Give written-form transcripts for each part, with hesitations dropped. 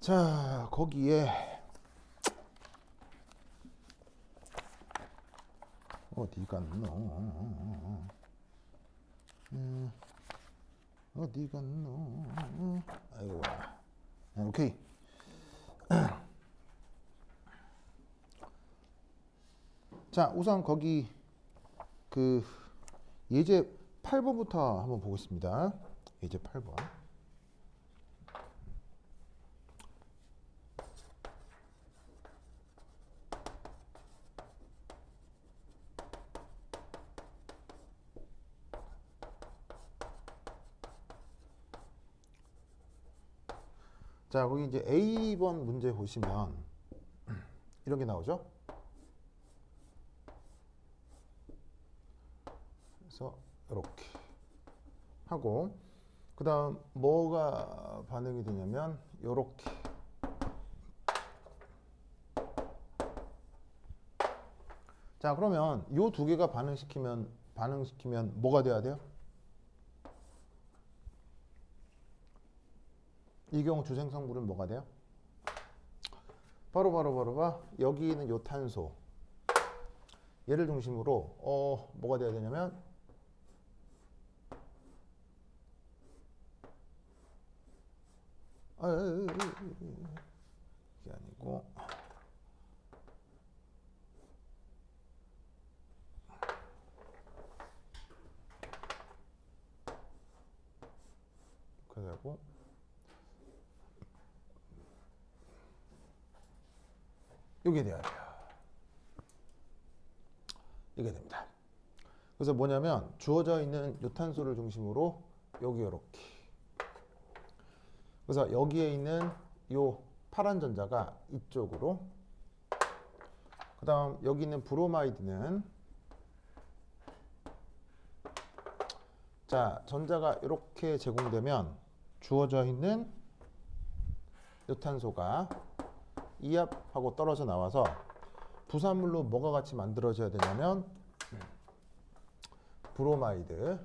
자, 거기에 어디 갔노? 어디 갔노? 아이고, 오케이. 자, 우선 거기 그 예제 8번부터 한번 보겠습니다. 예제 8번. 자, 거기 이제 A번 문제 보시면 이런 게 나오죠? 그래서 이렇게 하고 그 다음 뭐가 반응이 되냐면 이렇게 자, 그러면 이 두 개가 반응시키면 뭐가 돼야 돼요? 이 경우 주생성분은 뭐가 돼요? 바로 여기 있는 요 탄소 얘를 중심으로 뭐가 돼야 되냐면 이게 아니고 그리고 이게 돼야 돼요. 이게 됩니다. 그래서 뭐냐면 주어져 있는 요 탄소를 중심으로 여기 이렇게 그래서 여기에 있는 요 파란 전자가 이쪽으로 그 다음 여기 있는 브로마이드는 자 전자가 이렇게 제공되면 주어져 있는 요 탄소가 이압하고 떨어져 나와서 부산물로 뭐가 같이 만들어져야 되냐면 브로마이드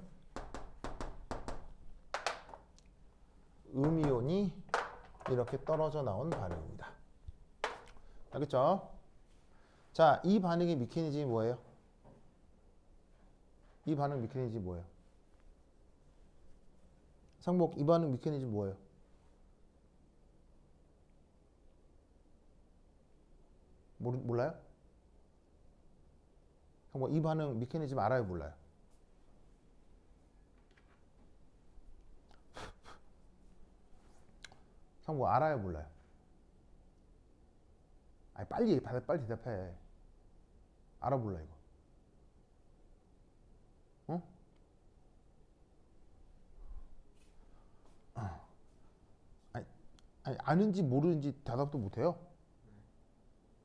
음이온이 이렇게 떨어져 나온 반응입니다. 알겠죠? 자, 이 반응의 메커니즘이 뭐예요? 이 반응 메커니즘이 뭐예요? 상목, 이 반응 메커니즘 뭐예요? 몰라요? 상목, 이 반응 메커니즘 알아요? 몰라요? 상목, 알아요? 몰라요? 아니, 빨리 대답해. 알아? 몰라, 이거? 어? 아니, 아는지 모르는지 대답도 못해요?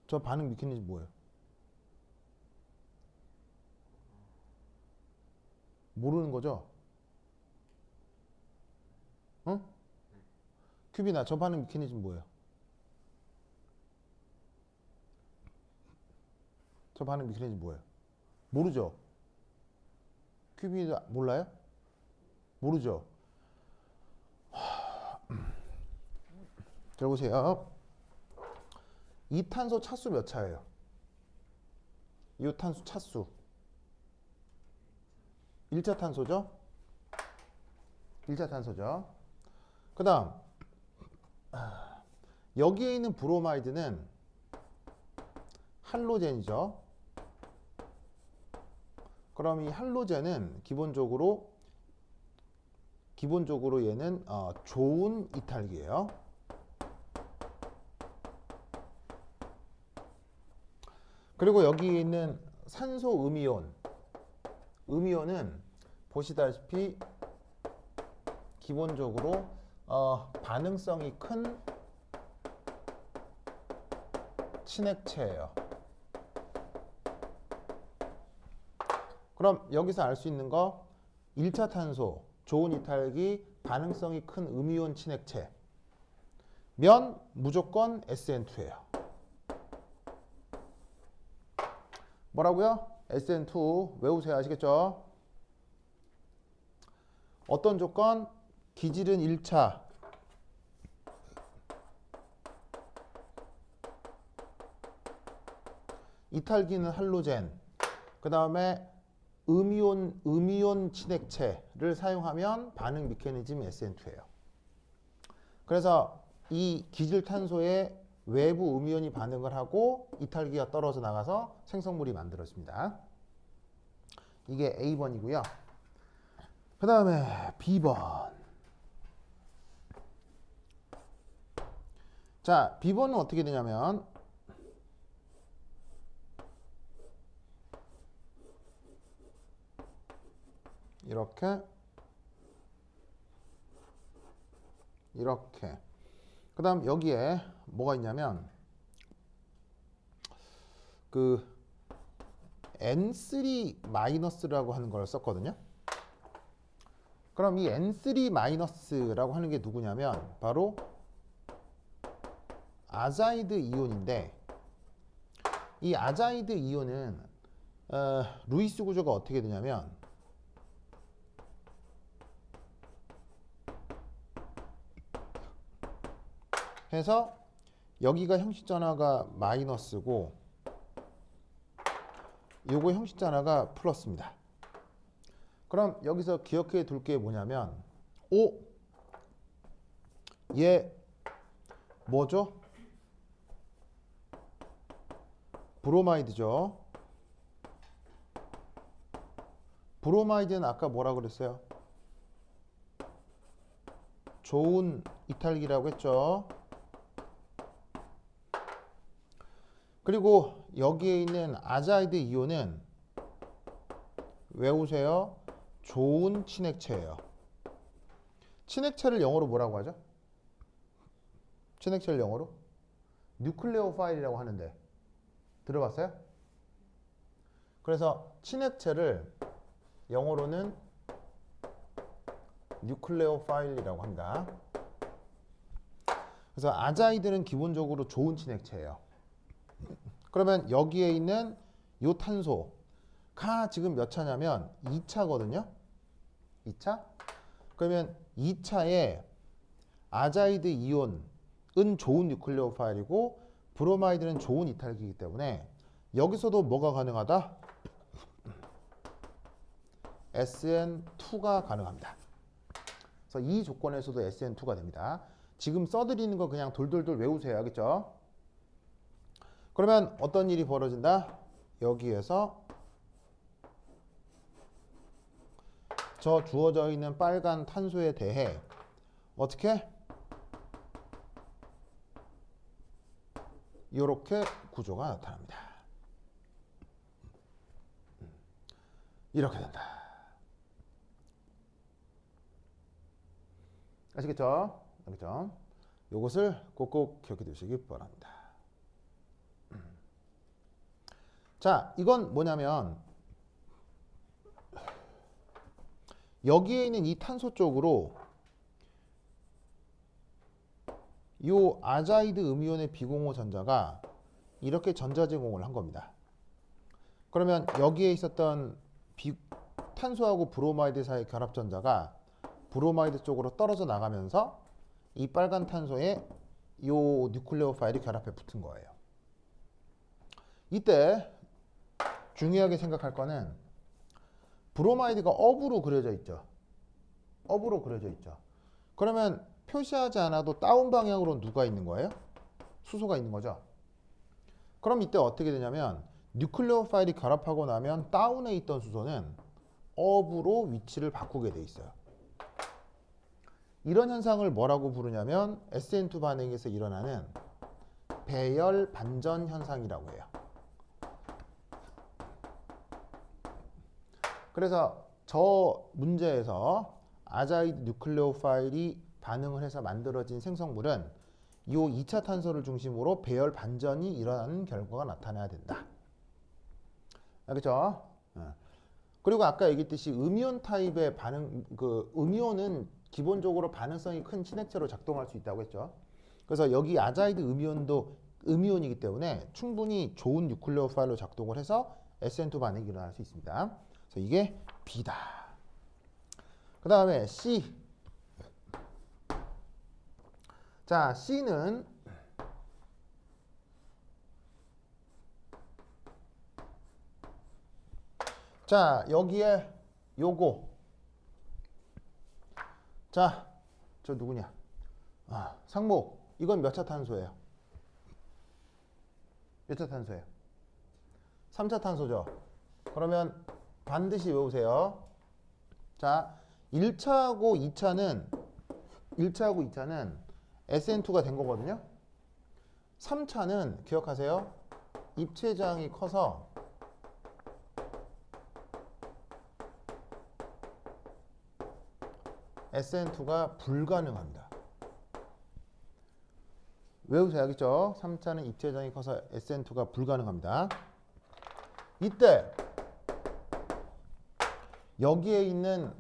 저 반응 메커니즘 뭐예요? 모르는 거죠? 어? 큐비나 저 반응 메커니즘 뭐예요? 저 반응 메커니즘 뭐예요? 모르죠? 큐비나 몰라요? 모르죠? 들어보세요. 이 탄소 차수 몇 차예요? 이 탄소 차수 1차 탄소죠? 1차 탄소죠. 그 다음 여기에 있는 브로마이드는 할로젠이죠. 그럼 이 할로젠은 기본적으로 얘는 좋은 이탈기예요. 그리고 여기 있는 산소 음이온은 보시다시피 기본적으로 반응성이 큰 친액체예요. 그럼 여기서 알 수 있는 거 1차 탄소 좋은 이탈기 반응성이 큰 음이온 친액체 면 무조건 SN2예요. 뭐라고요? SN2 외우세요. 아시겠죠? 어떤 조건? 기질은 1차 이탈기는 할로젠, 그 다음에 음이온 친액체를 사용하면 반응 메커니즘이 SN2예요. 그래서 이 기질탄소에 외부 음이온이 반응을 하고 이탈기가 떨어져 나가서 생성물이 만들어집니다. 이게 A번이고요. 그 다음에 B번. 자, B번은 어떻게 되냐면 이렇게 그 다음 여기에 뭐가 있냐면 그 N3-라고 하는 걸 썼거든요. 그럼 이 N3-라고 하는 게 누구냐면 바로 아자이드 이온인데, 이 아자이드 이온은 루이스 구조가 어떻게 되냐면 해서 여기가 형식 전화가 마이너스고 요거 형식 전화가 플러스입니다. 그럼 여기서 기억해 둘 게 뭐냐면 얘 뭐죠? 브로마이드죠. 브로마이드는 아까 뭐라 그랬어요? 좋은 이탈기라고 했죠. 그리고 여기에 있는 아자이드 이온은 외우세요. 좋은 친액체예요. 친액체를 영어로 뭐라고 하죠? 친액체를 영어로 뉴클레오파일이라고 하는데 들어봤어요? 그래서 친액체를 영어로는 뉴클레오파일이라고 합니다. 그래서 아자이드는 기본적으로 좋은 친액체예요. 그러면 여기에 있는 이 탄소가 지금 몇 차냐면 2차거든요. 2차? 그러면 2차에 아자이드 이온은 좋은 뉴클레오파일이고 브로마이드는 좋은 이탈기이기 때문에 여기서도 뭐가 가능하다? SN2가 가능합니다. 그래서 이 조건에서도 SN2가 됩니다. 지금 써드리는 거 그냥 돌돌돌 외우세요. 알겠죠? 그러면 어떤 일이 벌어진다? 여기에서 저 주어져 있는 빨간 탄소에 대해 어떻게? 이렇게 구조가 나타납니다. 이렇게 된다. 아시겠죠? 알겠죠? 이것을 꼭꼭 기억해 두시기 바랍니다. 자, 이건 뭐냐면 여기에 있는 이 탄소 쪽으로 이 아자이드 음이온의 비공호 전자가 이렇게 전자 제공을 한 겁니다. 그러면 여기에 있었던 탄소하고 브로마이드 사이 결합 전자가 브로마이드 쪽으로 떨어져 나가면서 이 빨간 탄소에 이 뉴클레오파일이 결합해 붙은 거예요. 이때 중요하게 생각할 거는 브로마이드가 업으로 그려져 있죠. 업으로 그려져 있죠. 그러면 표시하지 않아도 다운 방향으로 누가 있는 거예요? 수소가 있는 거죠. 그럼 이때 어떻게 되냐면 뉴클레오파일이 결합하고 나면 다운에 있던 수소는 업으로 위치를 바꾸게 돼 있어요. 이런 현상을 뭐라고 부르냐면 SN2 반응에서 일어나는 배열 반전 현상이라고 해요. 그래서 저 문제에서 아자이드 뉴클레오파일이 반응을 해서 만들어진 생성물은 이 2차 탄소를 중심으로 배열 반전이 일어나는 결과가 나타나야 된다. 알겠죠? 그리고 아까 얘기했듯이 음이온 타입의 반응, 음이온은 기본적으로 반응성이 큰 친액체로 작동할 수 있다고 했죠. 그래서 여기 아자이드 음이온도 음이온이기 때문에 충분히 좋은 뉴클레오파일로 작동을 해서 SN2 반응이 일어날 수 있습니다. 그래서 이게 B다. 그 다음에 C. 자, C는 자, 여기에 요거. 자, 저 누구냐? 상목. 이건 몇 차 탄소예요? 몇 차 탄소예요? 3차 탄소죠. 그러면 반드시 외우세요. 자, 1차하고 2차는 SN2가 된 거거든요. 3차는 기억하세요. 입체장이 커서 SN2가 불가능합니다. 외우세요. 알겠죠? 3차는 입체장이 커서 SN2가 불가능합니다. 이때 여기에 있는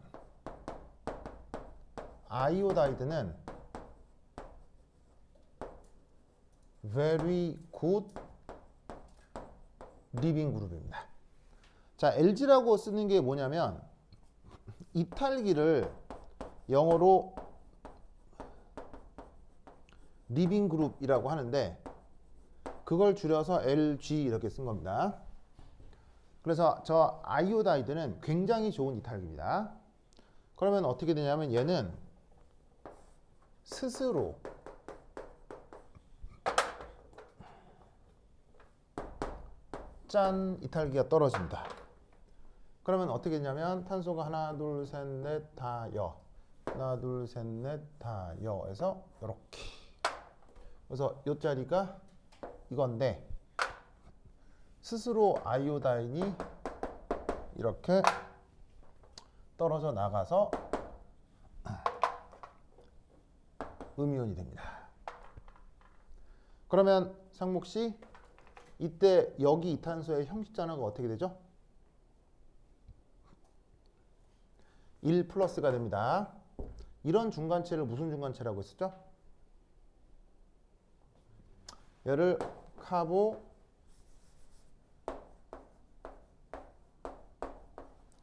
아이오다이드는 very good 리빙 그룹입니다. 자, LG라고 쓰는 게 뭐냐면 이탈기를 영어로 리빙 그룹이라고 하는데 그걸 줄여서 LG 이렇게 쓴 겁니다. 그래서 저 아이오다이드는 굉장히 좋은 이탈기입니다. 그러면 어떻게 되냐면 얘는 스스로 짠 이탈기가 떨어집니다. 그러면 어떻게 되냐면 탄소가 하나 둘 셋 넷 다 여, 하나 둘 셋 넷 다 여에서 이렇게, 그래서 이 자리가 이건데 스스로 아이오다인이 이렇게 떨어져 나가서 음이온이 됩니다. 그러면 상목씨 이때 여기 이 탄소의 형식전화가 어떻게 되죠? 1 플러스가 됩니다. 이런 중간체를 무슨 중간체라고 했었죠? 얘를 카보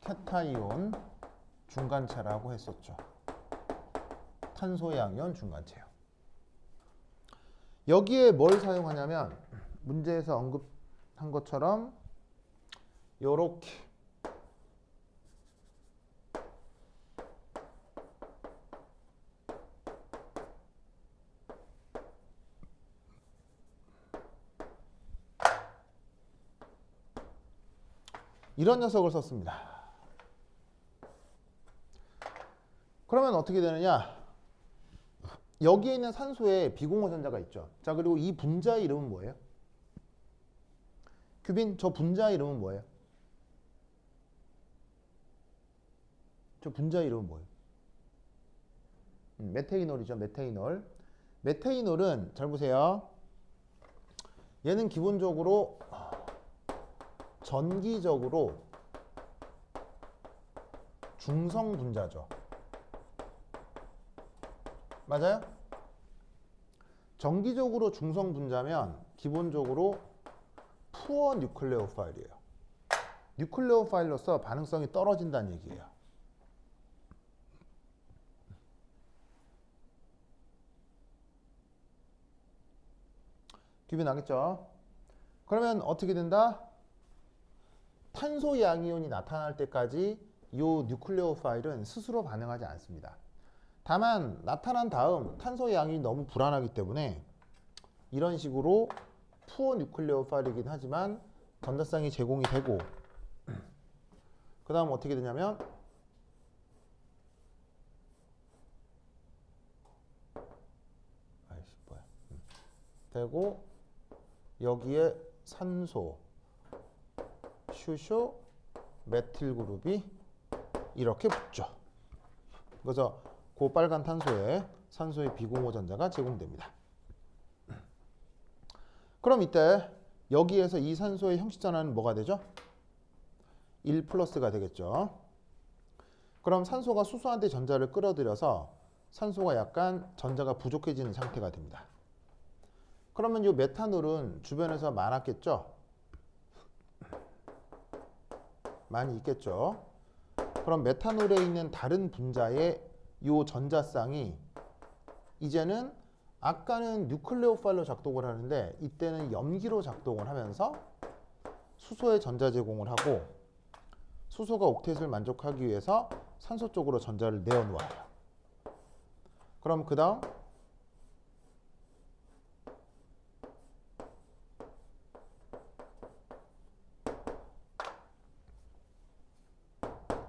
케타이온 중간체라고 했었죠. 탄소 양이온 중간체요. 여기에 뭘 사용하냐면 문제에서 언급한 것처럼 요렇게 이런 녀석을 썼습니다. 그러면 어떻게 되느냐? 여기에 있는 산소에 비공호 전자가 있죠. 자, 그리고 이 분자의 이름은 뭐예요? 규빈, 저 분자의 이름은 뭐예요? 저 분자의 이름은 뭐예요? 메테이놀이죠. 메테이놀. 메테이놀은 잘 보세요. 얘는 기본적으로 전기적으로 중성 분자죠. 맞아요? 전기적으로 중성 분자면 기본적으로 푸어 뉴클레오파일이에요. 뉴클레오파일로서 반응성이 떨어진다는 얘기예요. 규빈 알겠죠? 그러면 어떻게 된다? 탄소 양이온이 나타날 때까지 이 뉴클레오파일은 스스로 반응하지 않습니다. 다만 나타난 다음 탄소 양이 너무 불안하기 때문에 이런 식으로 푸어 뉴클레오파일이긴 하지만 전자쌍이 제공이 되고, 그 다음 어떻게 되냐면 되고 여기에 산소 슈쇼 메틸 그룹이 이렇게 붙죠. 그래서 그 빨간 탄소에 산소의 비공호 전자가 제공됩니다. 그럼 이때 여기에서 이 산소의 형식 전환은 뭐가 되죠? 1 플러스가 되겠죠. 그럼 산소가 수소한테 전자를 끌어들여서 산소가 약간 전자가 부족해지는 상태가 됩니다. 그러면 이 메탄올은 주변에서 많았겠죠? 많이 있겠죠. 그럼 메탄올에 있는 다른 분자의 이 전자쌍이 이제는 아까는 뉴클레오파일로 작동을 하는데 이때는 염기로 작동을 하면서 수소에 전자 제공을 하고, 수소가 옥텟을 만족하기 위해서 산소 쪽으로 전자를 내어놓아요. 그럼 그 다음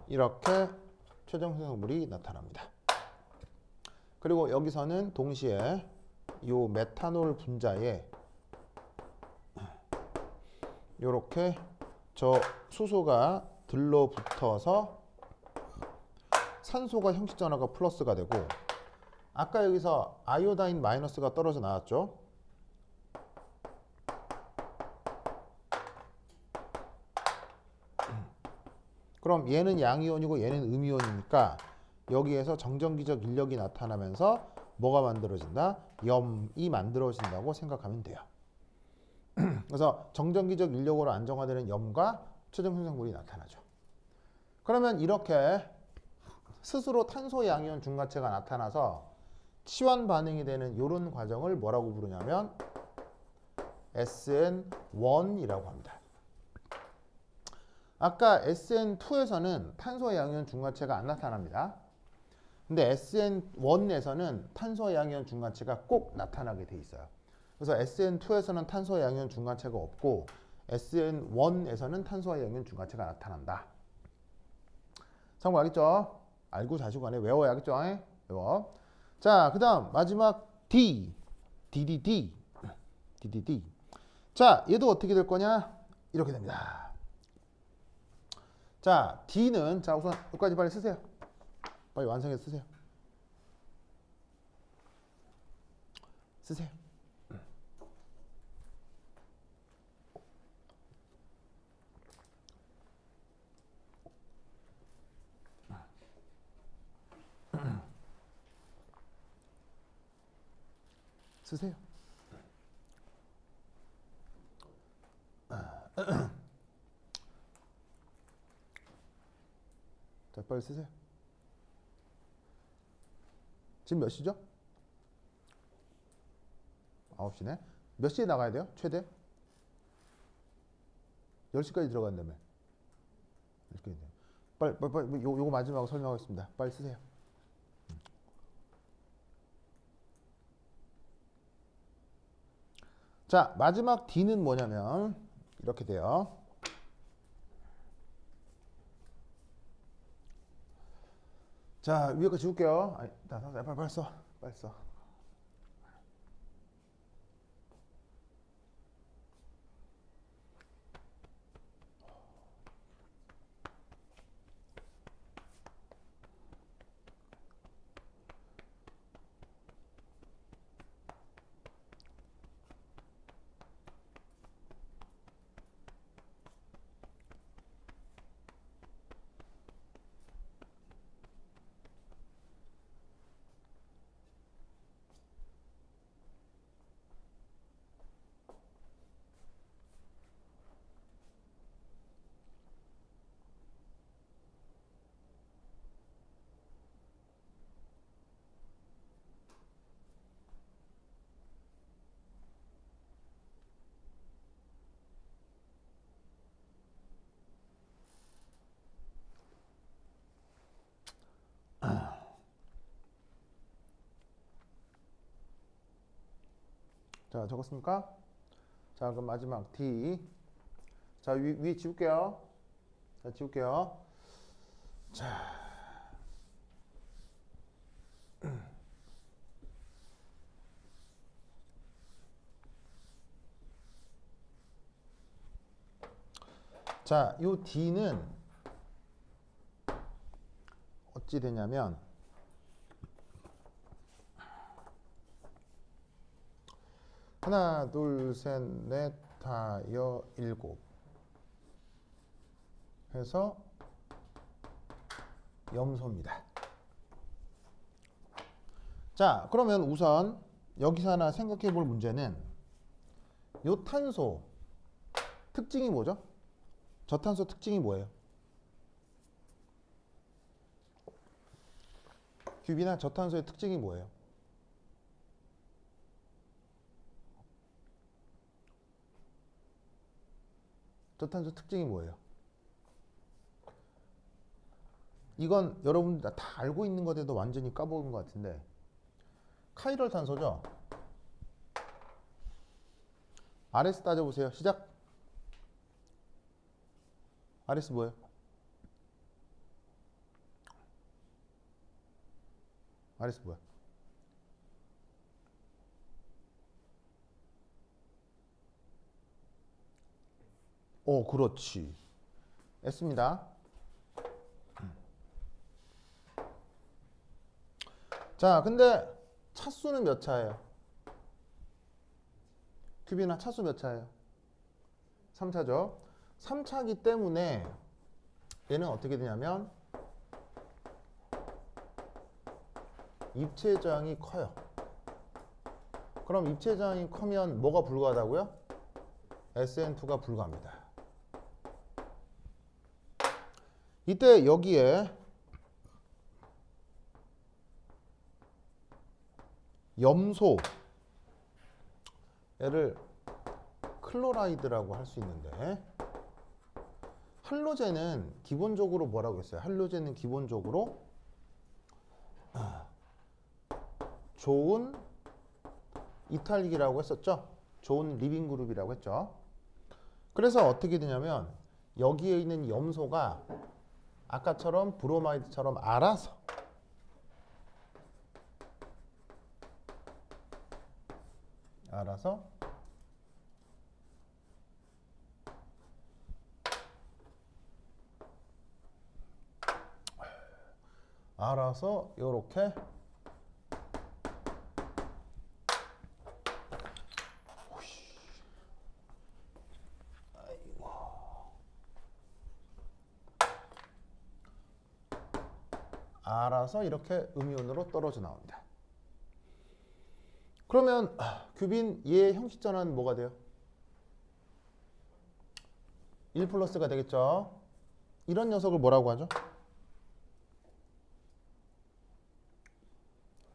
이렇게 최종 생성물이 나타납니다. 그리고 여기서는 동시에 이 메탄올 분자에 이렇게 저 수소가 들러붙어서 산소가 형식 전화가 플러스가 되고, 아까 여기서 아이오다인 마이너스가 떨어져 나왔죠. 그럼 얘는 양이온이고 얘는 음이온이니까 여기에서 정전기적 인력이 나타나면서 뭐가 만들어진다? 염이 만들어진다고 생각하면 돼요. 그래서 정전기적 인력으로 안정화되는 염과 최종 생성물이 나타나죠. 그러면 이렇게 스스로 탄소 양이온 중화체가 나타나서 치환 반응이 되는 이런 과정을 뭐라고 부르냐면 SN1이라고 합니다. 아까 SN2에서는 탄소 양이온 중화체가 안 나타납니다. 근데 SN1에서는 탄소 양이온 중화체가 꼭 나타나게 돼 있어요. 그래서 SN2에서는 탄소 양이온 중화체가 없고 SN1에서는 탄소 양이온 중화체가 나타난다. 참고하겠죠? 알고 자시고 안에 외워야겠죠? 외워. 자, 그 다음 마지막 D, DDD. 자, 얘도 어떻게 될 거냐? 이렇게 됩니다. 자, D는, 자, 우선 여기까지 빨리 쓰세요. 빨리 완성해서 쓰세요. 쓰세요. 쓰세요. 자, 빨리 쓰세요. 지금 몇 시죠? 9시네. 몇 시에 나가야 돼요? 최대? 10시까지 들어간다며. 10시까지. 빨리, 요거 마지막으로 설명하겠습니다. 빨리 쓰세요. 자, 마지막 D는 뭐냐면 이렇게 돼요. 자, 위에 거 지울게요. 아니, 빨리 써. 빨리 써. 자, 적었습니까? 자, 그럼 마지막 D. 자, 위에 지울게요. 자, 지울게요. 자. 자, 요 D는 어찌 되냐면 하나, 둘, 셋, 넷, 다, 여, 일곱 해서 염소입니다. 자, 그러면 우선 여기서 하나 생각해 볼 문제는 요 탄소 특징이 뭐죠? 저탄소 특징이 뭐예요? 규빈아, 저탄소의 특징이 뭐예요? 저탄소 특징이 뭐예요? 이건 여러분들 다 알고 있는 것에도 완전히 까먹은 것 같은데 카이럴 탄소죠. RS 따져보세요. 시작. RS 뭐예요? RS 뭐야? 오, 그렇지. S입니다. 자, 근데 차수는 몇 차예요? 큐비나 차수 몇 차예요? 3차죠. 3차기 때문에 얘는 어떻게 되냐면 입체 저항이 커요. 그럼 입체 저항이 커면 뭐가 불가하다고요? SN2가 불가합니다. 이때 여기에 염소 얘를 클로라이드라고 할 수 있는데 할로젠은 기본적으로 뭐라고 했어요? 할로젠은 기본적으로 좋은 이탈기라고 했었죠? 좋은 리빙 그룹이라고 했죠? 그래서 어떻게 되냐면 여기에 있는 염소가 아까처럼 브로마이드처럼 알아서 요렇게 알아서 이렇게 음이온으로 떨어져 나옵니다. 그러면 규빈 얘의 형식 전환은 뭐가 돼요? 1 플러스가 되겠죠. 이런 녀석을 뭐라고 하죠?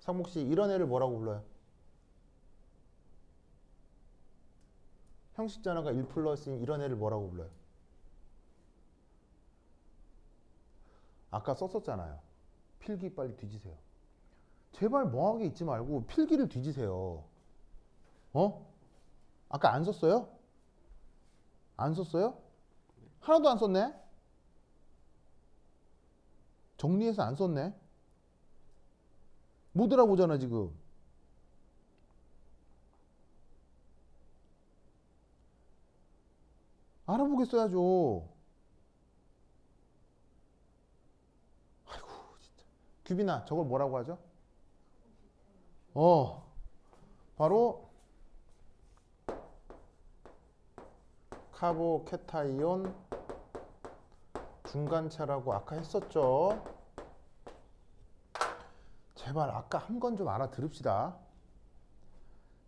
상목씨 이런 애를 뭐라고 불러요? 형식 전환가 1 플러스인 이런 애를 뭐라고 불러요? 아까 썼었잖아요. 필기 빨리 뒤지세요. 제발 멍하게 있지 말고 필기를 뒤지세요. 어? 아까 안 썼어요? 안 썼어요? 하나도 안 썼네? 정리해서 안 썼네? 못 알아보잖아 지금. 알아보겠어야죠. 아이고 진짜. 규빈아 저걸 뭐라고 하죠? 바로 카보캐타이온 중간체라고 아까 했었죠. 제발 아까 한 건 좀 알아들읍시다.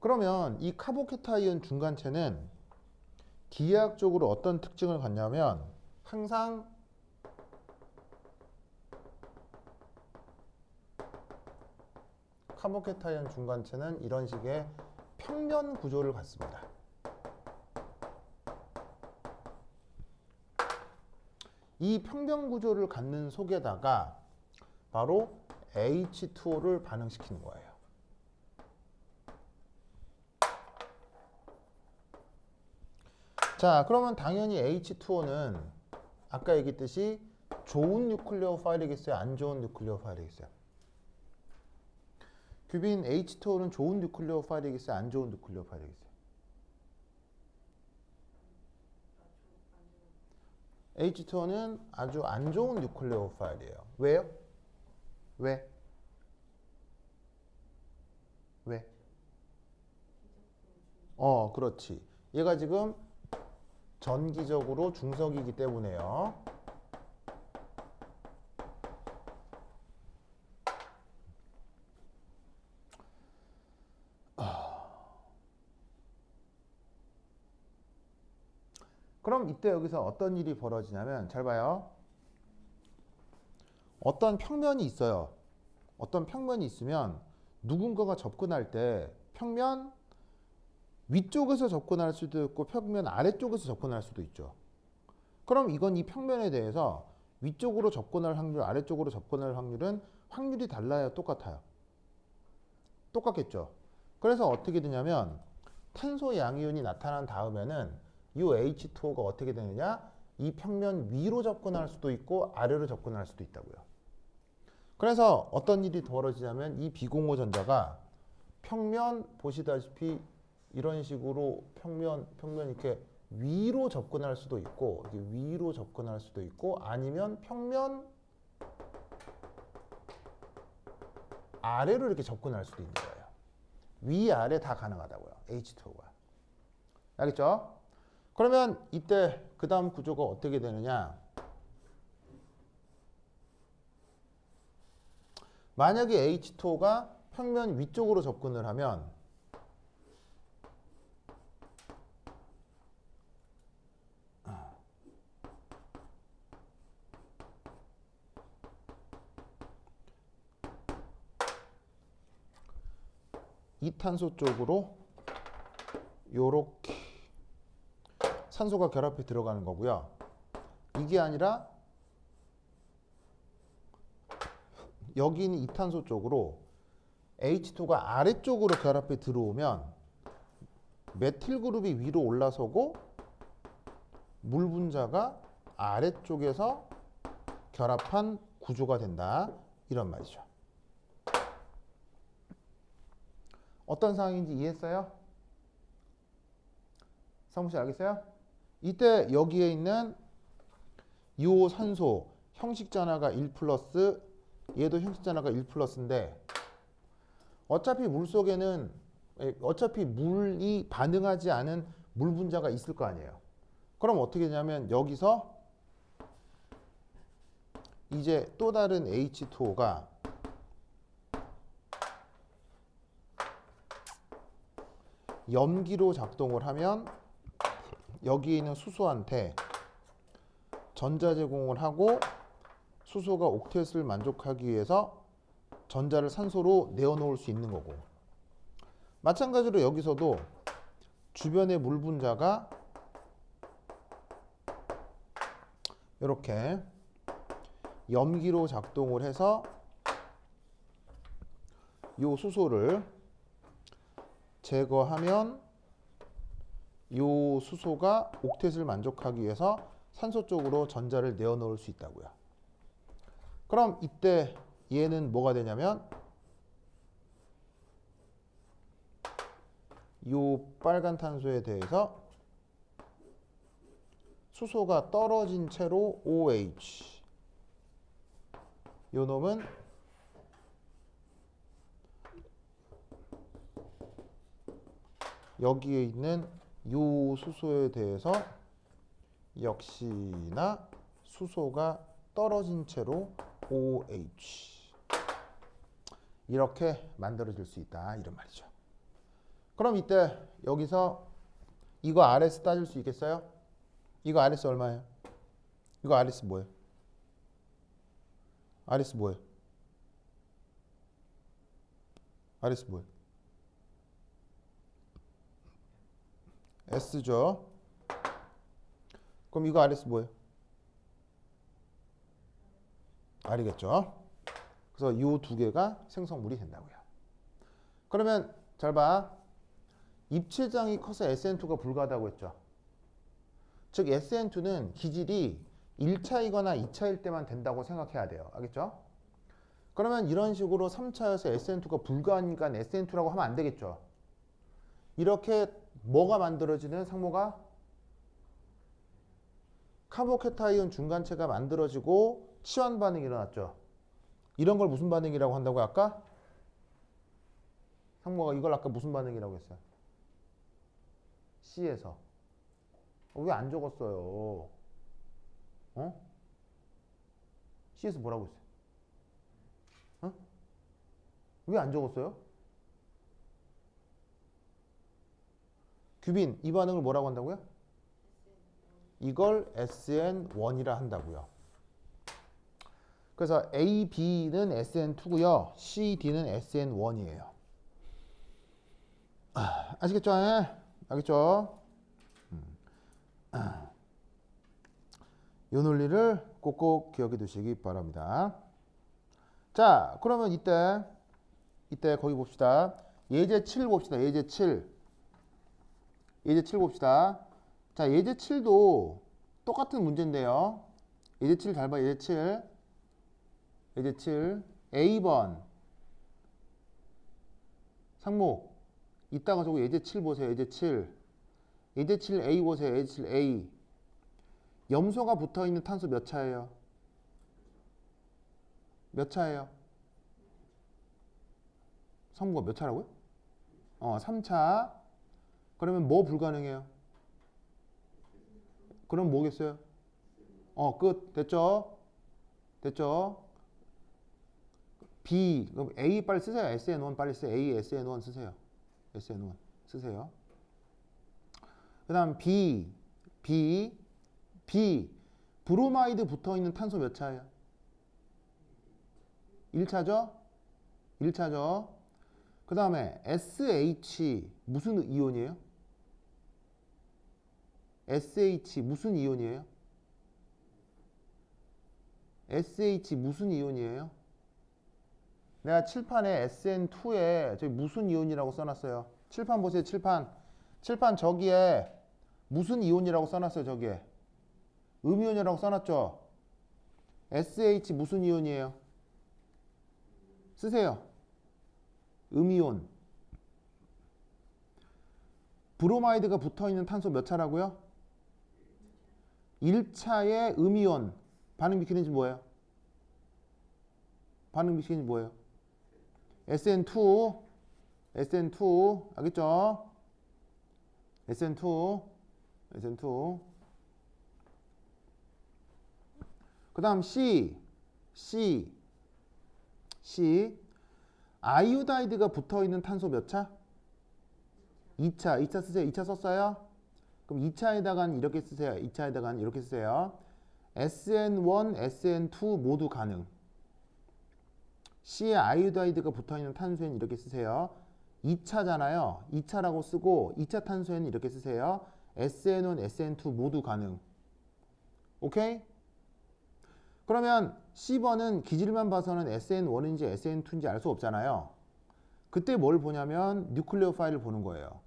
그러면 이 카보캐타이온 중간체는 기하학적으로 어떤 특징을 갖냐면 항상 카보캐타이온 중간체는 이런 식의 평면 구조를 갖습니다. 이 평면 구조를 갖는 속에다가 바로 H2O를 반응시키는 거예요. 자, 그러면 당연히 H2O는 아까 얘기했듯이 좋은 뉴클리오 파일이겠어요? 안 좋은 뉴클리오 파일이겠어요? 규빈 H2O는 좋은 뉴클리오 파일이겠어요? 안 좋은 뉴클리오 파일이겠어요? H2O는 아주 안 좋은 뉴클리오 파일이에요. 왜요? 왜? 왜? 그렇지. 얘가 지금 전기적으로 중성이기 때문에요. 그럼 이때 여기서 어떤 일이 벌어지냐면 잘 봐요. 어떤 평면이 있어요. 어떤 평면이 있으면 누군가가 접근할 때 평면 위쪽에서 접근할 수도 있고 평면 아래쪽에서 접근할 수도 있죠. 그럼 이건 이 평면에 대해서 위쪽으로 접근할 확률, 아래쪽으로 접근할 확률은 확률이 달라요? 똑같아요? 똑같겠죠? 그래서 어떻게 되냐면 탄소 양이온이 나타난 다음에는 이 H2O가 어떻게 되느냐? 이 평면 위로 접근할 수도 있고 아래로 접근할 수도 있다고요. 그래서 어떤 일이 벌어지냐면 이 비공호 전자가 평면 보시다시피 이런 식으로 평면 이렇게 위로 접근할 수도 있고 이렇게 위로 접근할 수도 있고 아니면 평면 아래로 이렇게 접근할 수도 있는 거예요. 위, 아래 다 가능하다고요. H2O가. 알겠죠? 그러면 이때 그 다음 구조가 어떻게 되느냐? 만약에 H2O가 평면 위쪽으로 접근을 하면 이탄소 쪽으로 요렇게 산소가 결합해 들어가는 거고요. 이게 아니라 여기 있는 이탄소 쪽으로 H2가 아래쪽으로 결합해 들어오면 메틸 그룹이 위로 올라서고 물 분자가 아래쪽에서 결합한 구조가 된다. 이런 말이죠. 어떤 상황인지 이해했어요? 성무 씨 알겠어요? 이때 여기에 있는 이 산소 형식전화가 1 플러스 얘도 형식전화가 1 플러스인데 어차피 물속에는 어차피 물이 반응하지 않은 물 분자가 있을 거 아니에요. 그럼 어떻게 되냐면 여기서 이제 또 다른 H2O가 염기로 작동을 하면 여기 있는 수소한테 전자 제공을 하고 수소가 옥텟을 만족하기 위해서 전자를 산소로 내어놓을 수 있는 거고 마찬가지로 여기서도 주변의 물 분자가 이렇게 염기로 작동을 해서 이 수소를 제거하면 이 수소가 옥텟을 만족하기 위해서 산소 쪽으로 전자를 내어놓을 수 있다고요. 그럼 이때 얘는 뭐가 되냐면 이 빨간 탄소에 대해서 수소가 떨어진 채로 OH 요 놈은 여기에 있는 요 수소에 대해서 역시나 수소가 떨어진 채로 OH 이렇게 만들어질 수 있다 이런 말이죠. 그럼 이때 여기서 이거 RS 따질 수 있겠어요? 이거 RS 얼마예요? 이거 RS 뭐예요? RS 뭐예요? RS 뭐예요? S죠. 그럼 이거 RS 뭐예요? R이겠죠. 그래서 이 두 개가 생성물이 된다고요. 그러면 잘 봐. 입체장이 커서 SN2가 불가하다고 했죠. 즉 SN2는 기질이 1차이거나 2차일 때만 된다고 생각해야 돼요. 알겠죠? 그러면 이런 식으로 3차여서 SN2가 불가하니까 SN2라고 하면 안 되겠죠. 이렇게 뭐가 만들어지는 상모가 카보케타이온 중간체가 만들어지고 치환 반응이 일어났죠. 이런 걸 무슨 반응이라고 한다고요? 아까? 상모가 이걸 아까 무슨 반응이라고 했어요? C에서. 왜 안 적었어요? 어? C에서 뭐라고 했어요? 어? 왜 안 적었어요? 규빈, 이 반응을 뭐라고 한다고요? 이걸 SN1이라 한다고요. 그래서 A, B는 SN2고요. C, D는 SN1이에요. 아시겠죠? 알겠죠? 이 논리를 꼭꼭 기억해 두시기 바랍니다. 자, 그러면 이때 거기 봅시다. 예제 7 봅시다. 예제 7. 예제 7 봅시다. 자, 예제 7도 똑같은 문제인데요. 예제 7 잘 봐. 예제 7. 예제 7. A번. 상목. 이따가 저거 예제 7 보세요. 예제 7. 예제 7 A 보세요. 예제 7 A. 염소가 붙어 있는 탄소 몇 차예요? 몇 차예요? 성분가 몇 차라고요? 3차. 그러면 뭐 불가능해요? 그럼 뭐겠어요? 끝. 됐죠? 됐죠? B. 그럼 A 빨리 쓰세요. SN1 빨리 쓰세요. A, SN1 쓰세요. SN1 쓰세요. 그 다음 B. 브로마이드 붙어 있는 탄소 몇 차예요? 1차죠? 1차죠? 그 다음에 SH 무슨 이온이에요? SH 무슨 이온이에요? SH 무슨 이온이에요? 내가 칠판에 SN2에 저기 무슨 이온이라고 써놨어요. 칠판 보세요. 칠판 저기에 무슨 이온이라고 써놨어요. 저기에 음이온이라고 써놨죠. SH 무슨 이온이에요? 쓰세요. 음이온. 브로마이드가 붙어있는 탄소 몇 차라고요? 1차의 음이온. 반응비키는지 뭐예요? 반응비키는지 뭐예요? SN2 알겠죠? SN2 그 다음 C 아이오다이드가 붙어있는 탄소 몇 차? 2차 쓰세요. 2차 썼어요? 그럼 2차에다가는 이렇게 쓰세요. 2차에다가는 이렇게 쓰세요. SN1, SN2 모두 가능. C에 아이오다이드가 붙어있는 탄소에는 이렇게 쓰세요. 2차잖아요. 2차라고 쓰고 2차 탄소에는 이렇게 쓰세요. SN1, SN2 모두 가능. 오케이? 그러면 C번은 기질만 봐서는 SN1인지 SN2인지 알 수 없잖아요. 그때 뭘 보냐면 뉴클레오 파일을 보는 거예요.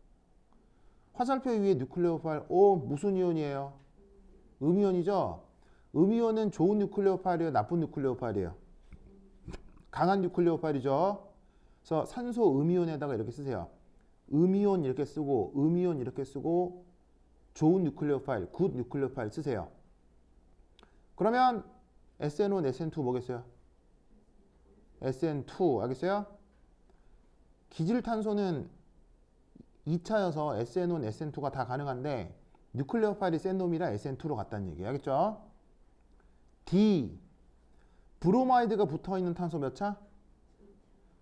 화살표 위에 뉴클레오 파일. 무슨 이온이에요? 음이온이죠? 음이온은 좋은 뉴클레오 파일이에요? 나쁜 뉴클레오 파일이에요? 강한 뉴클레오 파일이죠? 그래서 산소 음이온에다가 이렇게 쓰세요. 음이온 이렇게 쓰고 음이온 이렇게 쓰고 좋은 뉴클레오 파일, 굿 뉴클레오 파일 쓰세요. 그러면 SN1, SN2 뭐겠어요? SN2 알겠어요? 기질탄소는 2차여서 SN1, SN2가 다 가능한데 뉴클레오 파일이 센 놈이라 SN2로 갔다는 얘기예요. 알겠죠? D. 브로마이드가 붙어있는 탄소 몇 차?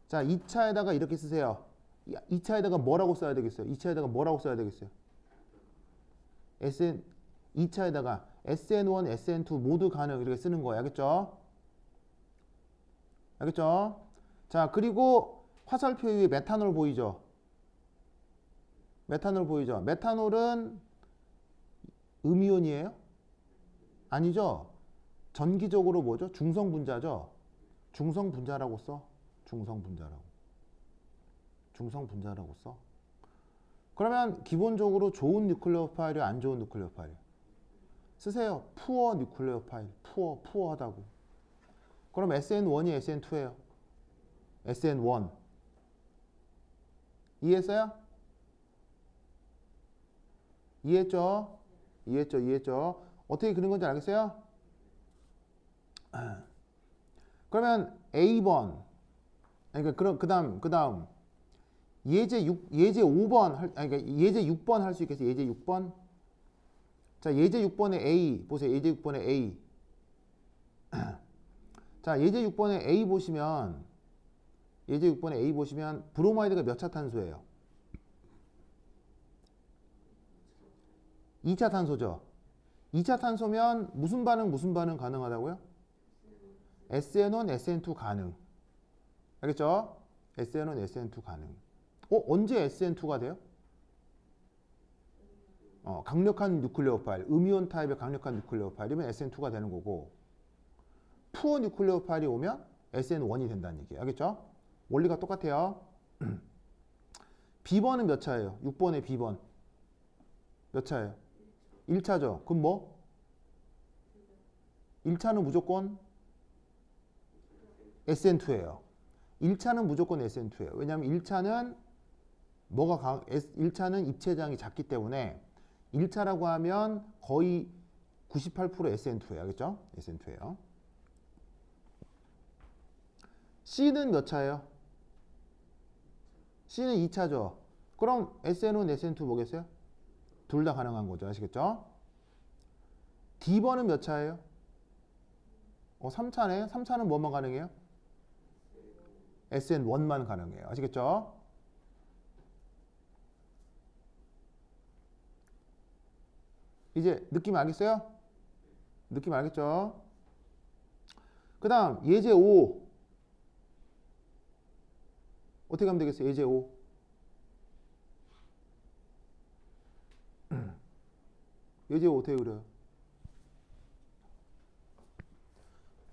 자, 2차에다가 이렇게 쓰세요. 2차에다가 뭐라고 써야 되겠어요? 2차에다가 뭐라고 써야 되겠어요? 2차에다가 SN1, SN2 모두 가능 이렇게 쓰는 거예요. 알겠죠? 알겠죠? 자, 그리고 화살표 위에 메탄올 보이죠? 메탄올 보이죠? 메탄올은 음이온이에요? 아니죠? 전기적으로 뭐죠? 중성분자죠? 중성분자라고 써. 중성분자라고 써. 그러면 기본적으로 좋은 뉴클레오 파일이요? 안 좋은 뉴클레오 파일이요? 쓰세요. 푸어 뉴클레오 파일. 푸어하다고. 그럼 SN1이 SN2예요? SN1. 이해했어요? 이해했죠? 이해했죠? 어떻게 그린 건지 알겠어요? 그러면 A번. 그러니까 그 다음 예제 5번 그러니까 예제 6번 할 수 있겠어요? 예제 6번. 자, 예제 6번에 A 보세요. 예제 6번에 A. 자, 예제 6번에 A 보시면 브로마이드가 몇 차 탄소예요? 2차 탄소죠. 2차 탄소면 무슨 반응 가능하다고요? SN1, SN2 가능. 알겠죠? SN1, SN2 가능. 언제 SN2가 돼요? 강력한 뉴클레오 파일, 음이온 타입의 강력한 뉴클레오 파일이면 SN2가 되는 거고, 푸어 뉴클레오파일이 오면 SN1이 된다는 얘기예요. 알겠죠? 원리가 똑같아요. B번은 몇 차예요? 6번의 B번. 몇 차예요? 1차죠. 그럼 뭐? 1차는 무조건 SN2예요. 1차는 무조건 SN2예요. 왜냐하면 1차는 1차는 입체장이 작기 때문에 1차라고 하면 거의 98% SN2예요. 알겠죠? SN2예요. C는 몇 차예요? C는 2차죠. 그럼 SN1, SN2 뭐겠어요? 둘 다 가능한 거죠. 아시겠죠? D번은 몇 차예요? 3차네. 3차는 뭐만 가능해요? SN1만 가능해요. 아시겠죠? 이제 느낌 알겠어요? 느낌 알겠죠? 그 다음 예제 5 어떻게 하면 되겠어요? 예제 5 예제 5 어떻게 그려요?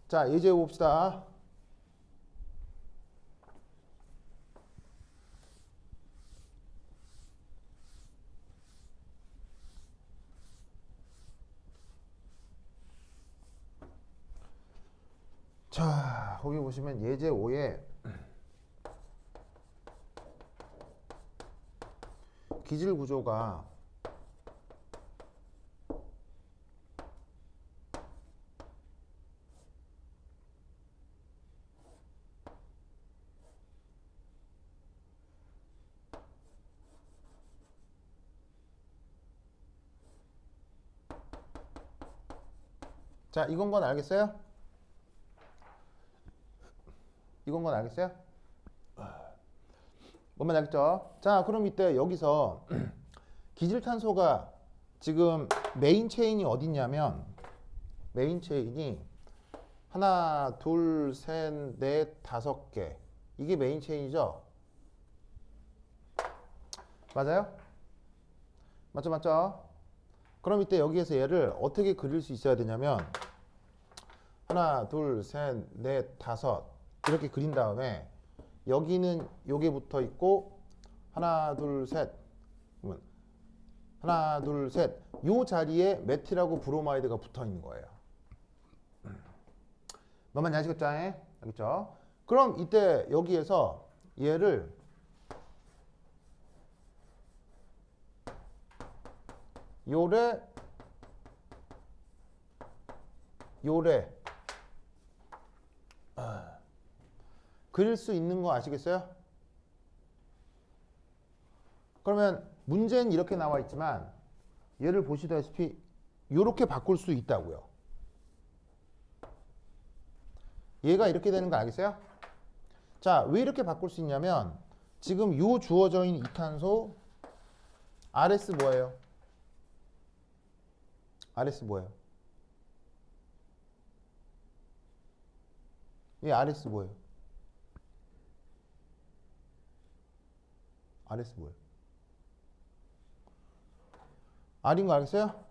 자, 예제 5 봅시다. 자, 거기 보시면 예제 5에 기질 구조가 자, 이건 건 알겠어요? 이건 건 알겠어요? 뭔 말 알겠죠? 자, 그럼 이때 여기서 기질탄소가 지금 메인 체인이 어딨냐면 메인 체인이 하나, 둘, 셋, 넷, 5개 이게 메인 체인이죠? 맞아요? 맞죠, 맞죠? 그럼 이때 여기에서 얘를 어떻게 그릴 수 있어야 되냐면 하나, 둘, 셋, 넷, 5 이렇게 그린 다음에 여기는 요게 붙어 있고 하나, 둘, 셋 하나, 둘, 셋 요 자리에 메틸하고 브로마이드가 붙어 있는 거예요. 너만 아시겠죠? 알겠죠? 그럼 이때 여기에서 얘를 요래 그릴 수 있는 거 아시겠어요? 그러면 문제는 이렇게 나와 있지만 얘를 보시다시피 이렇게 바꿀 수 있다고요. 얘가 이렇게 되는 거 알겠어요? 자, 왜 이렇게 바꿀 수 있냐면 지금 요 주어져 있는 이탄소 RS 뭐예요? RS 뭐예요? 얘 RS 뭐예요? RS 뭐예요? R인 거 알겠어요?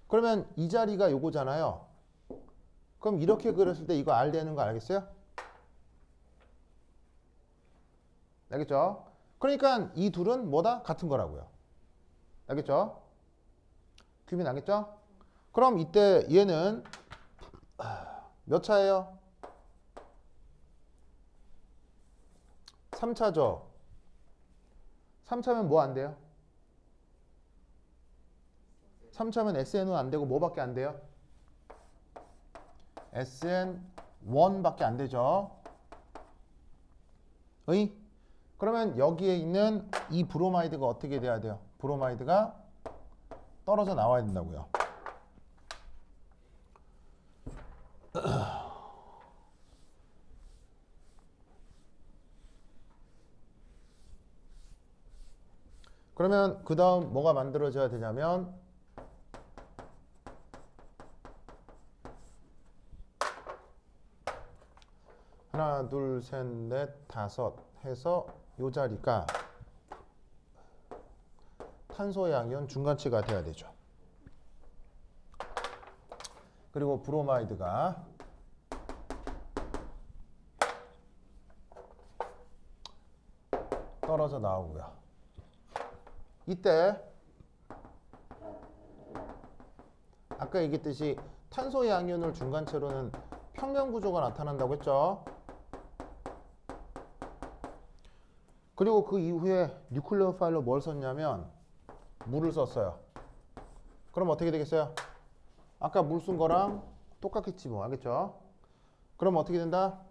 그러면 이 자리가 요거잖아요. 그럼 이렇게 그렸을 때 이거 R 되는 거 알겠어요? 알겠죠? 그러니까 이 둘은 뭐다? 같은 거라고요. 알겠죠? 규빈 알겠죠? 그럼 이때 얘는 몇 차예요? 3차죠. 3차면 뭐 안 돼요? 3차면 SN은 안 되고 뭐밖에 안 돼요? SN1밖에 안 되죠. 의? 그러면 여기에 있는 이 브로마이드가 어떻게 돼야 돼요? 브로마이드가 떨어져 나와야 된다고요. 그러면 그 다음 뭐가 만들어져야 되냐면 하나, 둘, 셋, 넷, 5 해서 이 자리가 탄소 양이온 중간치가 돼야 되죠. 그리고 브로마이드가 떨어져 나오고요. 이때 아까 얘기했듯이 탄소 양이온을 중간체로는 평면 구조가 나타난다고 했죠. 그리고 그 이후에 뉴클레오 파일로 뭘 썼냐면 물을 썼어요. 그럼 어떻게 되겠어요? 아까 물 쓴 거랑 똑같겠지 뭐. 알겠죠? 그럼 어떻게 된다?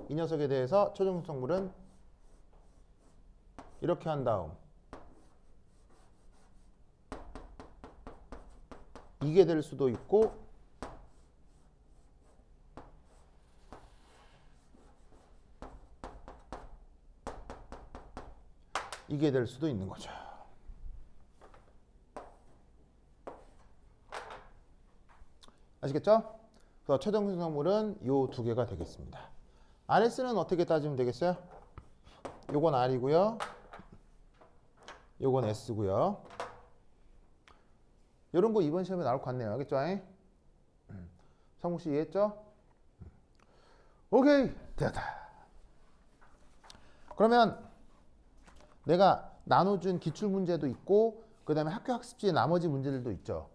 이 녀석에 대해서 최종 생성물은 이렇게 한 다음 이게 될 수도 있고 이게 될 수도 있는 거죠. 아시겠죠? 그래서 최종 생성물은 요 두 개가 되겠습니다. RS는 어떻게 따지면 되겠어요? 요건 R이고요. 요건 S고요. 요런 거 이번 시험에 나올 것 같네요. 알겠죠? 성국 씨 이해했죠? 오케이, 됐다. 그러면 내가 나눠준 기출 문제도 있고 그 다음에 학교 학습지의 나머지 문제들도 있죠.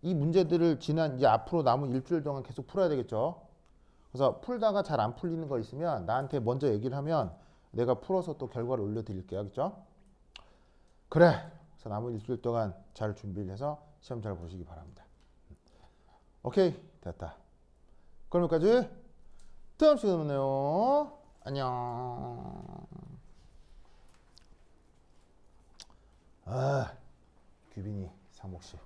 이 문제들을 이제 앞으로 남은 일주일 동안 계속 풀어야 되겠죠. 그래서 풀다가 잘 안 풀리는 거 있으면 나한테 먼저 얘기를 하면 내가 풀어서 또 결과를 올려드릴게요. 알겠죠? 그래. 그래서 남은 일주일 동안 잘 준비를 해서 시험 잘 보시기 바랍니다. 오케이, 됐다. 그럼 여기까지. 다음 시간에 만나요. 안녕. 규빈이 상목씨.